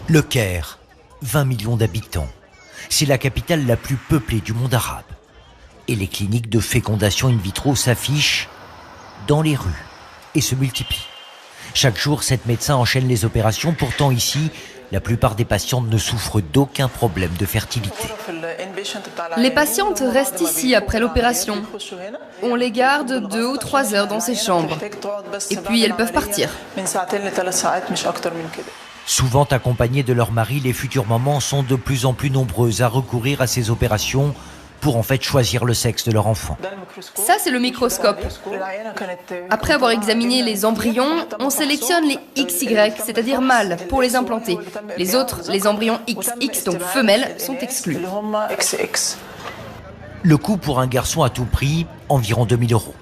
Le Caire, 20 millions d'habitants. C'est la capitale la plus peuplée du monde arabe. Et les cliniques de fécondation in vitro s'affichent dans les rues et se multiplient. Chaque jour, 7 médecins enchaînent les opérations. Pourtant ici, la plupart des patientes ne souffrent d'aucun problème de fertilité. Les patientes restent ici après l'opération. On les garde 2 ou 3 heures dans ces chambres. Et puis elles peuvent partir. Souvent accompagnées de leur mari, les futures mamans sont de plus en plus nombreuses à recourir à ces opérations pour en fait choisir le sexe de leur enfant. Ça, c'est le microscope. Après avoir examiné les embryons, on sélectionne les XY, c'est-à-dire mâles, pour les implanter. Les autres, les embryons XX, donc femelles, sont exclus. Le coût pour un garçon à tout prix, environ 2 000 €.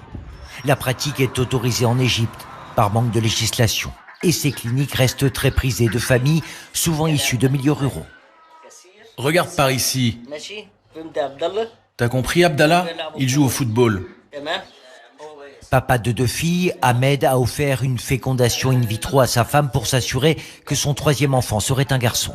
La pratique est autorisée en Égypte par manque de législation. Et ces cliniques restent très prisées de familles, souvent issues de milieux ruraux. Regarde par ici. T'as compris, Abdallah? Il joue au football. Papa de 2 filles, Ahmed a offert une fécondation in vitro à sa femme pour s'assurer que son 3e enfant serait un garçon.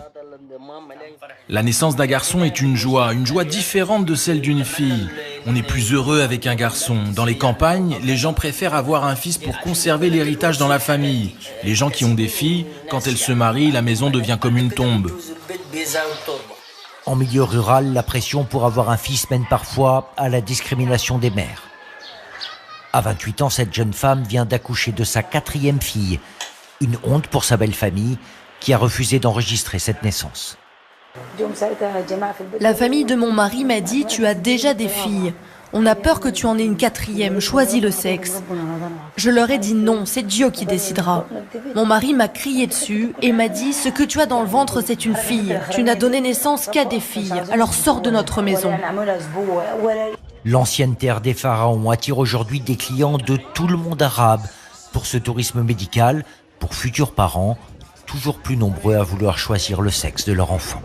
La naissance d'un garçon est une joie différente de celle d'une fille. On est plus heureux avec un garçon. Dans les campagnes, les gens préfèrent avoir un fils pour conserver l'héritage dans la famille. Les gens qui ont des filles, quand elles se marient, la maison devient comme une tombe. En milieu rural, la pression pour avoir un fils mène parfois à la discrimination des mères. À 28 ans, cette jeune femme vient d'accoucher de sa 4e fille. Une honte pour sa belle famille qui a refusé d'enregistrer cette naissance. La famille de mon mari m'a dit « Tu as déjà des filles. On a peur que tu en aies une 4e. Choisis le sexe. » Je leur ai dit non, c'est Dieu qui décidera. Mon mari m'a crié dessus et m'a dit « Ce que tu as dans le ventre, c'est une fille. Tu n'as donné naissance qu'à des filles. Alors sors de notre maison. » L'ancienne terre des pharaons attire aujourd'hui des clients de tout le monde arabe pour ce tourisme médical, pour futurs parents, toujours plus nombreux à vouloir choisir le sexe de leur enfant.